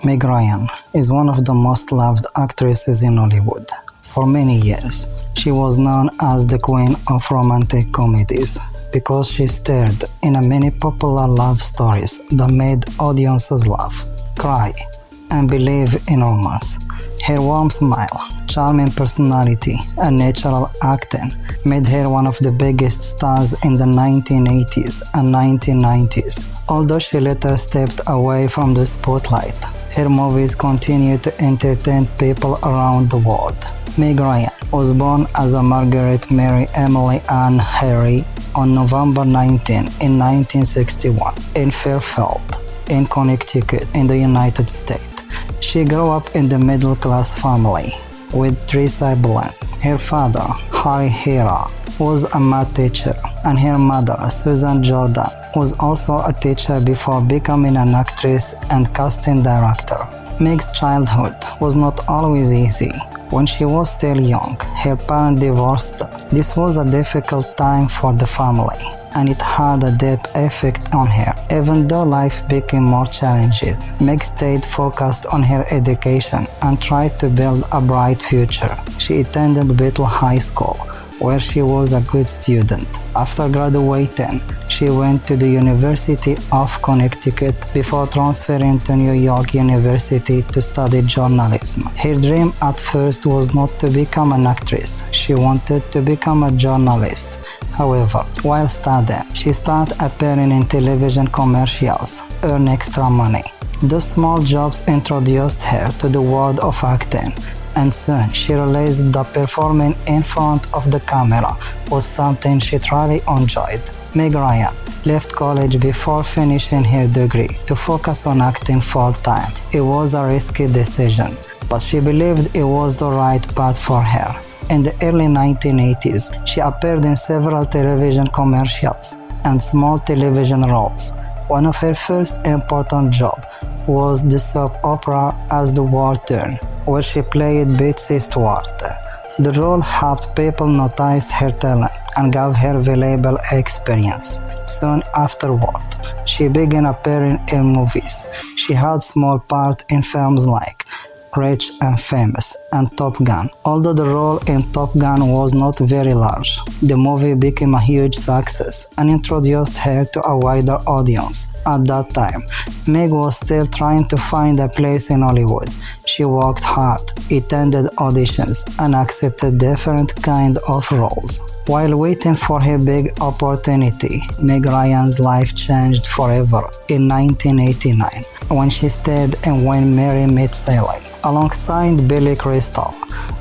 Meg Ryan is one of the most loved actresses in Hollywood. For many years, she was known as the queen of romantic comedies because she starred in many popular love stories that made audiences laugh, cry, and believe in romance. Her warm smile, charming personality, and natural acting made her one of the biggest stars in the 1980s and 1990s. Although she later stepped away from the spotlight, her movies continue to entertain people around the world. Meg Ryan was born as a Margaret Mary Emily Ann Hyra on November 19 in 1961 in Fairfield, in Connecticut, in the United States. She grew up in the middle-class family with 3 siblings. Her father, Hyra, was a math teacher, and her mother, Susan Jordan, was also a teacher before becoming an actress and casting director. Meg's childhood was not always easy. When she was still young, her parents divorced. This was a difficult time for the family, and it had a deep effect on her. Even though life became more challenging, Meg stayed focused on her education and tried to build a bright future. She attended Bethel High School, where she was a good student. After graduating, she went to the University of Connecticut before transferring to New York University to study journalism. Her dream at first was not to become an actress. She wanted to become a journalist. However, while studying, she started appearing in television commercials, earn extra money. Those small jobs introduced her to the world of acting, and soon she realized that performing in front of the camera was something she truly enjoyed. Meg Ryan left college before finishing her degree to focus on acting full-time. It was a risky decision, but she believed it was the right path for her. In the early 1980s, she appeared in several television commercials and small television roles. One of her first important jobs was the soap opera As the War Turned, where she played Betsy Stewart. The role helped people notice her talent and gave her valuable experience. Soon afterward, she began appearing in movies. She had small parts in films like Rich and Famous and Top Gun. Although the role in Top Gun was not very large, the movie became a huge success and introduced her to a wider audience. At that time, Meg was still trying to find a place in Hollywood. She worked hard, attended auditions, and accepted different kinds of roles. While waiting for her big opportunity, Meg Ryan's life changed forever in 1989 when she starred in When Mary Met Sally. Alongside Billy Crystal,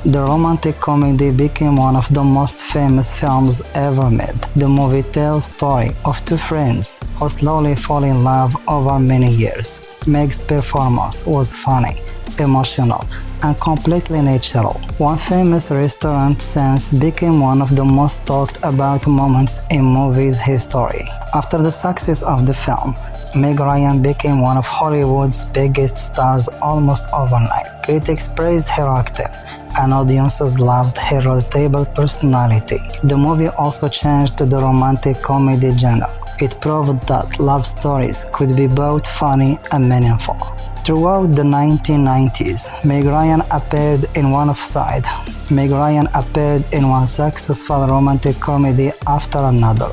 the romantic comedy became one of the most famous films ever made. The movie tells the story of 2 friends who slowly fall in love over many years. Meg's performance was funny, emotional, and completely natural. One famous restaurant scene became one of the most talked about moments in movies history. After the success of the film, Meg Ryan became one of Hollywood's biggest stars almost overnight. Critics praised her acting, and audiences loved her relatable personality. The movie also changed to the romantic comedy genre. It proved that love stories could be both funny and meaningful. Throughout the 1990s, Meg Ryan appeared in one successful romantic comedy after another.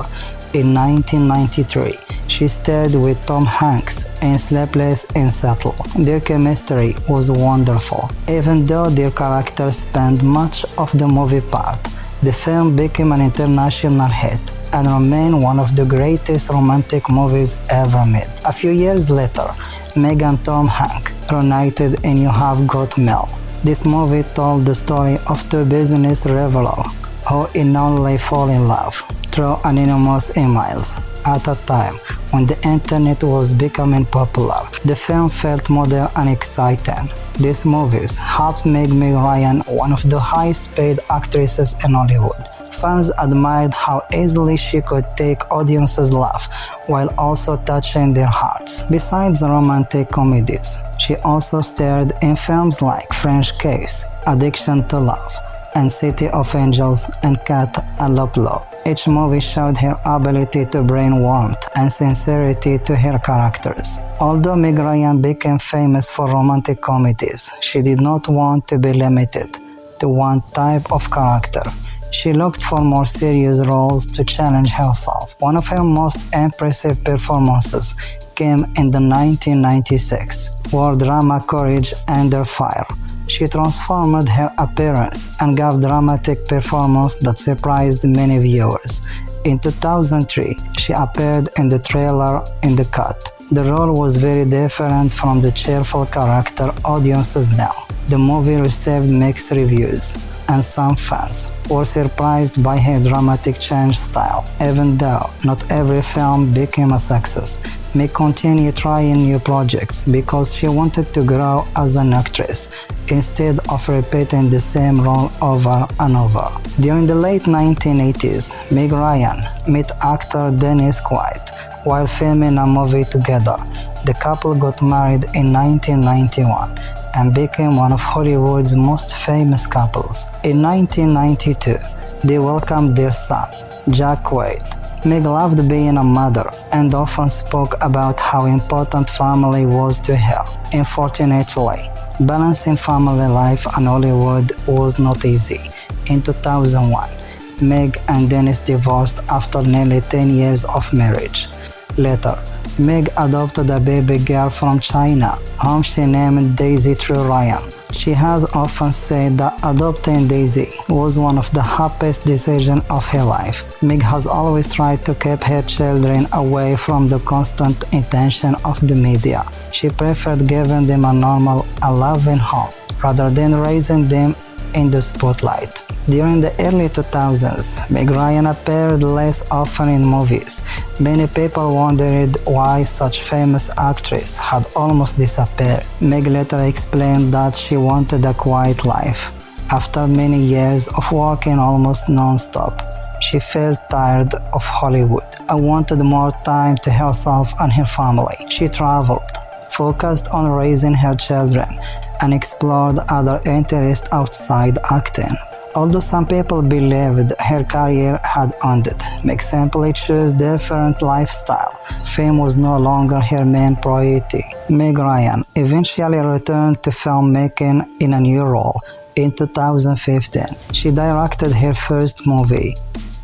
In 1993, she starred with Tom Hanks in Sleepless in Seattle. Their chemistry was wonderful. Even though their characters spent much of the movie part, the film became an international hit and remained one of the greatest romantic movies ever made. A few years later, Meg and Tom Hanks reunited in You Have Got Mail. This movie told the story of 2 business rivals who unknowingly fall in love through anonymous emails. At a time when the internet was becoming popular, the film felt modern and exciting. These movies helped make Meg Ryan one of the highest paid actresses in Hollywood. Fans admired how easily she could take audiences' laugh while also touching their hearts. Besides romantic comedies, she also starred in films like French Kiss, Addiction to Love, and City of Angels and Cat and Loplo. Each movie showed her ability to bring warmth and sincerity to her characters. Although Meg Ryan became famous for romantic comedies, she did not want to be limited to one type of character. She looked for more serious roles to challenge herself. One of her most impressive performances came in the 1996 war drama Courage Under Fire. She transformed her appearance and gave dramatic performance that surprised many viewers. In 2003, she appeared in the trailer In the Cut. The role was very different from the cheerful character audiences know. The movie received mixed reviews, and some fans were surprised by her dramatic change style. Even though not every film became a success, Meg continued trying new projects because she wanted to grow as an actress instead of repeating the same role over and over. During the late 1980s, Meg Ryan met actor Dennis Quaid while filming a movie together. The couple got married in 1991 and became one of Hollywood's most famous couples. In 1992, they welcomed their son, Jack Quaid. Meg loved being a mother and often spoke about how important family was to her. Unfortunately, balancing family life and Hollywood was not easy. In 2001, Meg and Dennis divorced after nearly 10 years of marriage. Later, Meg adopted a baby girl from China, whom she named Daisy True Ryan. She has often said that adopting Daisy was one of the happiest decisions of her life. Meg has always tried to keep her children away from the constant attention of the media. She preferred giving them a normal and loving home rather than raising them in the spotlight. During the early 2000s, Meg Ryan appeared less often in movies. Many people wondered why such famous actress had almost disappeared. Meg later explained that she wanted a quiet life. After many years of working almost non-stop, she felt tired of Hollywood and wanted more time to herself and her family. She traveled, focused on raising her children, and explored other interests outside acting. Although some people believed her career had ended, Meg simply chose different lifestyle. Fame was no longer her main priority. Meg Ryan eventually returned to filmmaking in a new role. In 2015, she directed her first movie,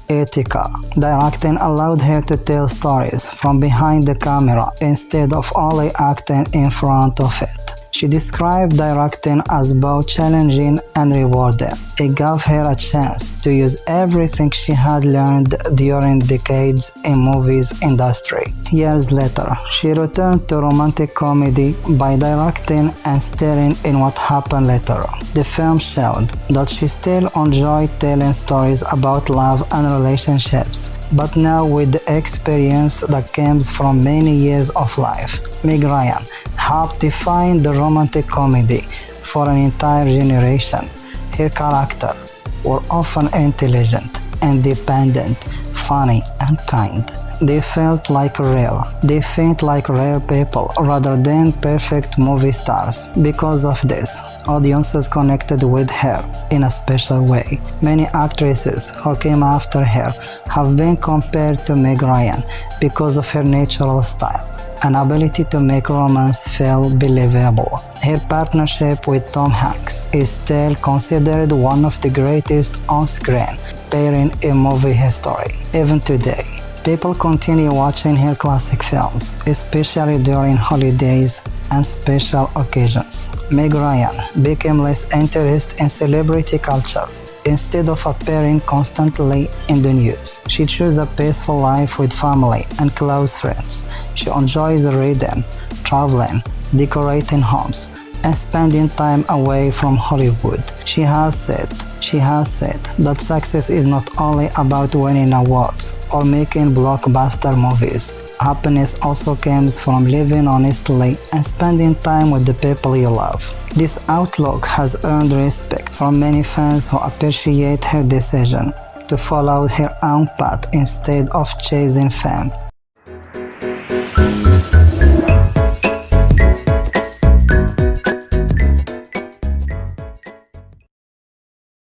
Etika. Directing allowed her to tell stories from behind the camera instead of only acting in front of it. She described directing as both challenging and rewarding. It gave her a chance to use everything she had learned during decades in movies industry. Years later, she returned to romantic comedy by directing and starring in What Happened Later. The film showed that she still enjoyed telling stories about love and relationships, but now with the experience that comes from many years of life. Meg Ryan helped define the romantic comedy for an entire generation. Her characters were often intelligent, independent, funny, and kind. They felt like real people rather than perfect movie stars. Because of this, audiences connected with her in a special way. Many actresses who came after her have been compared to Meg Ryan because of her natural style and ability to make romance feel believable. Her partnership with Tom Hanks is still considered one of the greatest on-screen pairing in movie history. Even today, people continue watching her classic films, especially during holidays and special occasions. Meg Ryan became less interested in celebrity culture. Instead of appearing constantly in the news, she chose a peaceful life with family and close friends. She enjoys reading, traveling, decorating homes, and spending time away from Hollywood. She has said that success is not only about winning awards or making blockbuster movies. Happiness also comes from living honestly and spending time with the people you love. This outlook has earned respect from many fans who appreciate her decision to follow her own path instead of chasing fame.